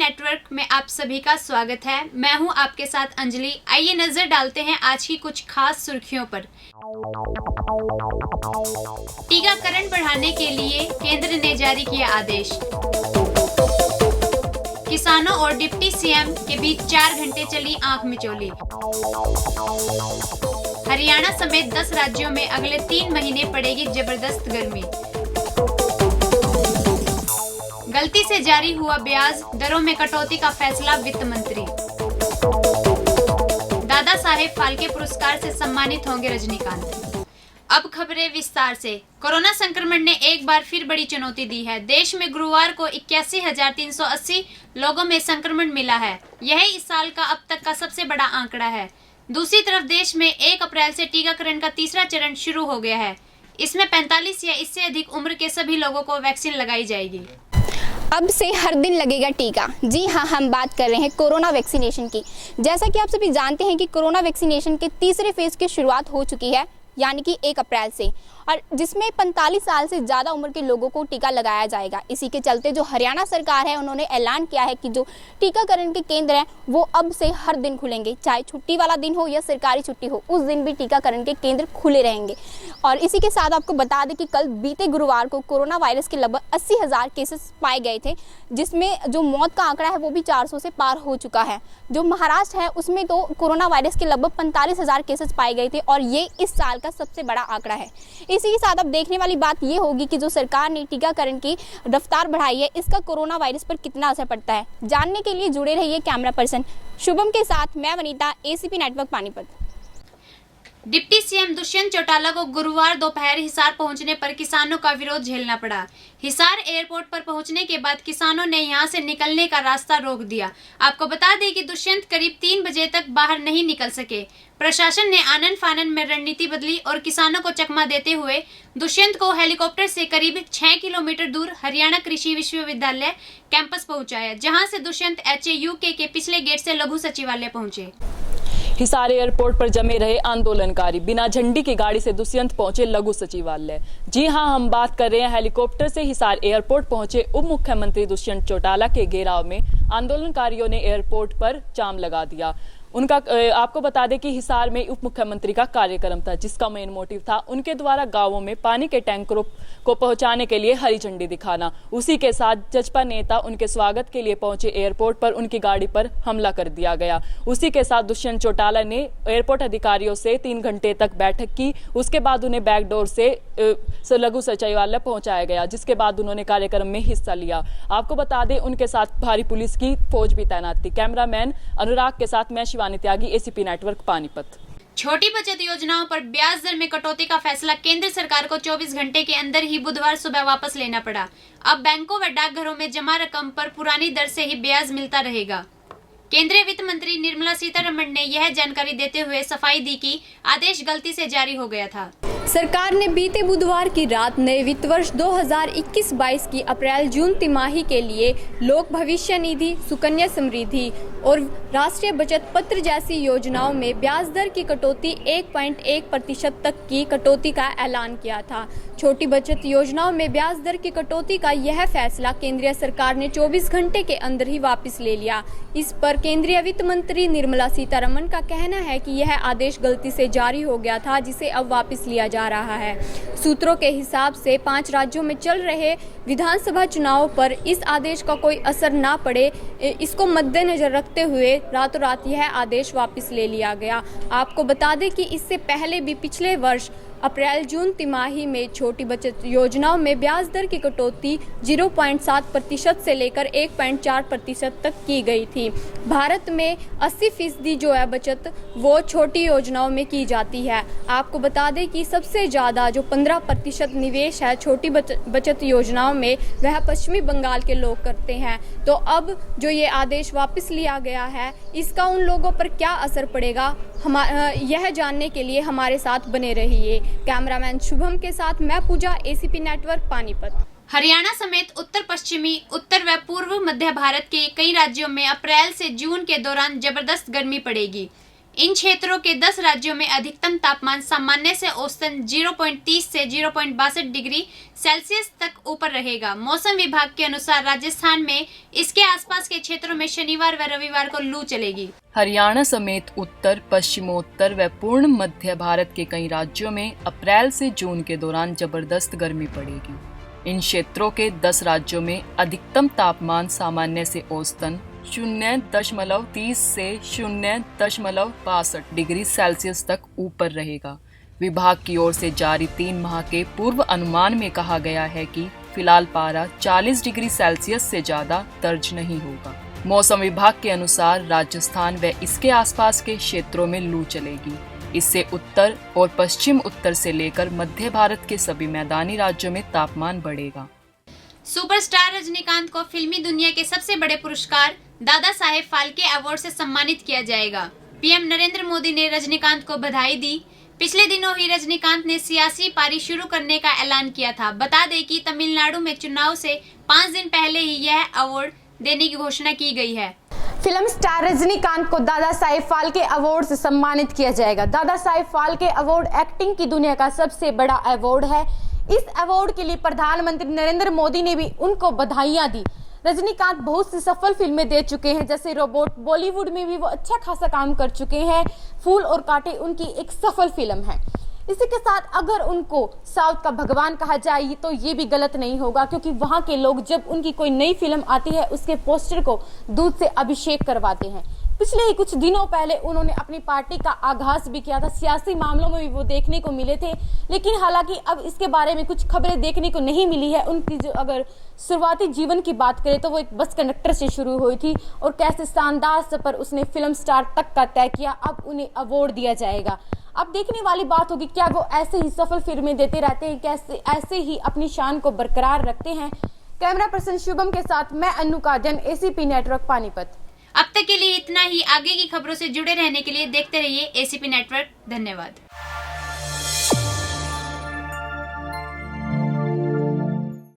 Network में आप सभी का स्वागत है। मैं हूं आपके साथ अंजलि। आइए नजर डालते हैं आज की कुछ खास सुर्खियों पर। टीकाकरण बढ़ाने के लिए केंद्र ने जारी किया आदेश। किसानों और डिप्टी सीएम के बीच 4 घंटे चली आंख मिचौली। हरियाणा समेत 10 राज्यों में अगले 3 महीने पड़ेगी जबरदस्त गर्मी। गलती से जारी हुआ ब्याज दरों में कटौती का फैसला वित्त मंत्री। दादा साहेब फाल्के पुरस्कार से सम्मानित होंगे रजनीकांत। अब खबरें विस्तार से। कोरोना संक्रमण ने एक बार फिर बड़ी चुनौती दी है। देश में गुरुवार को 81,380 लोगों में संक्रमण मिला है। यह इस साल का अब तक का सबसे बड़ा आंकड़ा है। दूसरी तरफ देश में 1 अप्रैल से टीकाकरण का तीसरा चरण शुरू हो गया है। इसमें 45 या इससे अधिक उम्र के सभी लोगों को वैक्सीन लगाई जाएगी। अब से हर दिन लगेगा टीका। जी हाँ, हम बात कर रहे हैं कोरोना वैक्सीनेशन की। जैसा कि आप सभी जानते हैं कि कोरोना वैक्सीनेशन के तीसरे फेज की शुरुआत हो चुकी है, यानी कि 1 अप्रैल से, और जिसमें 45 साल से ज़्यादा उम्र के लोगों को टीका लगाया जाएगा। इसी के चलते जो हरियाणा सरकार है, उन्होंने ऐलान किया है कि जो टीकाकरण के केंद्र हैं वो अब से हर दिन खुलेंगे, चाहे छुट्टी वाला दिन हो या सरकारी छुट्टी हो, उस दिन भी टीकाकरण के केंद्र खुले रहेंगे। और इसी के साथ आपको बता दें कि कल बीते गुरुवार को कोरोना वायरस के लगभग 80,000 केसेस पाए गए थे, जिसमें जो मौत का आंकड़ा है वो भी 400 से पार हो चुका है। जो महाराष्ट्र है उसमें तो कोरोना वायरस के लगभग 45,000 केसेस पाए गए थे, और ये इस साल का सबसे बड़ा आंकड़ा है। इसी के साथ अब देखने वाली बात ये होगी कि जो सरकार ने टीकाकरण की रफ्तार बढ़ाई है, इसका कोरोना वायरस पर कितना असर पड़ता है। जानने के लिए जुड़े रहिए कैमरा पर्सन शुभम के साथ। मैं Vanita, ACP network Panipat. Deputy CM Dushyant Chautala को गुरुवार दोपहर हिसार पहुंचने पर किसानों का विरोध झेलना पड़ा। हिसार एयरपोर्ट पर पहुंचने के बाद किसानों ने यहां से निकलने का रास्ता रोक दिया। आपको बता दें कि दुष्यंत करीब 3 बजे तक बाहर नहीं निकल सके। प्रशासन ने आनन फानन में रणनीति बदली और किसानों को चकमा देते हुए दुष्यंत को हेलीकॉप्टर से करीब 6 किलोमीटर दूर हरियाणा कृषि विश्वविद्यालय कैंपस पहुंचाया, जहां से दुष्यंत HAUK के पिछले गेट से लघु सचिवालय पहुंचे। हिसार एयरपोर्ट पर जमे रहे आंदोलनकारी बिना झंडी की गाड़ी से दुष्यंत पहुंचे लघु सचिवालय। जी हां, हम बात कर रहे हैं हेलीकॉप्टर से हिसार एयरपोर्ट पहुंचे उप मुख्यमंत्री दुष्यंत चौटाला के घेराव में आंदोलनकारियों ने एयरपोर्ट पर जाम लगा दिया। उनका आपको बता दें कि हिसार में उप मुख्यमंत्री का कार्यक्रम था, जिसका मेन मोटिव था उनके द्वारा गांवों में पानी के टैंकरों को पहुंचाने के लिए हरी झंडी दिखाना। उसी के साथ जजपा नेता उनके स्वागत के लिए पहुंचे एयरपोर्ट पर उनकी गाड़ी पर हमला कर दिया गया। उसी के साथ दुष्यंत चौटाला ने एयरपोर्ट अधिकारियों से 3 घंटे तक बैठक की। उसके बाद उन्हें बैकडोर से लघु सचिवालय पहुंचाया गया, जिसके बाद उन्होंने कार्यक्रम में हिस्सा लिया। आपको बता दें उनके साथ भारी पुलिस की फौज भी तैनात थी। कैमरामैन अनुराग के साथ मैं शिवानी त्यागी, एसीपी नेटवर्क पानीपत। छोटी बचत योजनाओं पर ब्याज दर में कटौती का फैसला केंद्र सरकार को 24 घंटे के अंदर ही बुधवार सुबह वापस लेना पड़ा। अब बैंकों व डाकघरों में जमा रकम पर पुरानी दर से ही ब्याज मिलता रहेगा। केंद्रीय वित्त मंत्री निर्मला सीतारमण ने यह जानकारी देते हुए सफाई दी कि आदेश गलती से जारी हो गया था। सरकार ने बीते बुधवार की रात नए वित्त वर्ष 2021-22 की अप्रैल-जून तिमाही के लिए लोक भविष्य निधि, सुकन्या समृद्धि और राष्ट्रीय बचत पत्र जैसी योजनाओं में ब्याज दर की कटौती 1.1% तक की कटौती का ऐलान किया था। छोटी बचत योजनाओं में ब्याज दर की कटौती का यह फैसला केंद्रीय सरकार ने 24 घंटे के अंदर ही वापस ले लिया। इस पर केंद्रीय वित्त मंत्री निर्मला सीतारमण का कहना है कि यह आदेश गलती से जारी हो गया था, जिसे अब वापस लिया जा रहा है। सूत्रों के हिसाब से 5 राज्यों में चल रहे विधानसभा चुनावों पर इस आदेश का कोई असर ना पड़े, इसको मद्देनजर रखते हुए रातों रात यह आदेश वापस ले लिया गया। आपको बता दें कि इससे पहले भी पिछले वर्ष अप्रैल-जून तिमाही में छोटी बचत योजनाओं में ब्याज दर की कटौती 0.7% से लेकर 1.4% तक की गई थी। भारत में 80% जो है बचत वो छोटी योजनाओं में की जाती है। आपको बता दें कि सबसे ज़्यादा जो 15% निवेश है छोटी बचत योजनाओं में, वह पश्चिमी बंगाल के लोग करते हैं। तो अब जो ये आदेश वापस लिया गया है, इसका उन लोगों पर क्या असर पड़ेगा, यह जानने के लिए हमारे साथ बने रहिए। कैमरामैन शुभम के साथ मैं पूजा, एसीपी नेटवर्क पानीपत। हरियाणा समेत उत्तर पश्चिमी, उत्तर व पूर्व मध्य भारत के कई राज्यों में अप्रैल से जून के दौरान जबरदस्त गर्मी पड़ेगी। इन क्षेत्रों के 10 राज्यों में अधिकतम तापमान सामान्य से औसतन 0.30 से 0.62 डिग्री सेल्सियस तक ऊपर रहेगा। मौसम विभाग के अनुसार राजस्थान में इसके आसपास के क्षेत्रों में शनिवार व रविवार को लू चलेगी। हरियाणा समेत उत्तर, पश्चिमोत्तर व पूर्ण मध्य भारत के कई राज्यों में अप्रैल से जून के दौरान जबरदस्त गर्मी पड़ेगी। इन क्षेत्रों के 10 राज्यों में अधिकतम तापमान सामान्य से औसतन 0.30 से 0.62 डिग्री सेल्सियस तक ऊपर रहेगा। विभाग की ओर से जारी 3 माह के पूर्व अनुमान में कहा गया है कि फिलहाल पारा 40 डिग्री सेल्सियस से ज्यादा दर्ज नहीं होगा। मौसम विभाग के अनुसार राजस्थान व इसके आसपास के क्षेत्रों में लू चलेगी। इससे उत्तर और पश्चिम उत्तर से लेकर मध्य भारत के सभी मैदानी राज्यों में तापमान बढ़ेगा। सुपरस्टार रजनीकांत को फिल्मी दुनिया के सबसे बड़े पुरस्कार दादा साहेब फाल्के अवार्ड से सम्मानित किया जाएगा। पीएम नरेंद्र मोदी ने रजनीकांत को बधाई दी। पिछले दिनों ही रजनीकांत ने सियासी पारी शुरू करने का ऐलान किया था। बता दें कि तमिलनाडु में चुनाव से 5 दिन पहले ही यह अवार्ड देने की घोषणा की गई है। फिल्म स्टार रजनीकांत को दादा साहेब फाल्के अवार्ड से सम्मानित किया जाएगा। दादा साहेब फाल्के अवार्ड एक्टिंग की दुनिया का सबसे बड़ा अवार्ड है। इस अवार्ड के लिए प्रधानमंत्री नरेंद्र मोदी ने भी उनको बधाइयां दी। रजनीकांत बहुत सी सफल फिल्में दे चुके हैं, जैसे रोबोट। बॉलीवुड में भी वो अच्छा खासा काम कर चुके हैं। फूल और कांटे उनकी एक सफल फिल्म है। इसी के साथ अगर उनको साउथ का भगवान कहा जाए तो ये भी गलत नहीं होगा, क्योंकि वहाँ के लोग जब उनकी कोई नई फिल्म आती है उसके पोस्टर को दूध से अभिषेक करवाते हैं। पिछले ही कुछ दिनों पहले उन्होंने अपनी पार्टी का आगाज भी किया था। सियासी मामलों में भी वो देखने को मिले थे, लेकिन हालांकि अब इसके बारे में कुछ खबरें देखने को नहीं मिली है। उनकी जो अगर शुरुआती जीवन की बात करें तो वो एक बस कंडक्टर से शुरू हुई थी और कैसे शानदार सफर उसने फिल्म स्टार तक का तय किया। अब उन्हें अवार्ड दिया जाएगा। अब देखने वाली बात होगी क्या वो ऐसे ही सफल फिल्में देते रहते हैं, कैसे ऐसे ही अपनी शान को बरकरार रखते हैं। कैमरा पर्सन शुभम के साथ मैं अनु काजन, ACP नेटवर्क पानीपत। अब तक के लिए इतना ही। आगे की खबरों से जुड़े रहने के लिए देखते रहिए ACP नेटवर्क। धन्यवाद।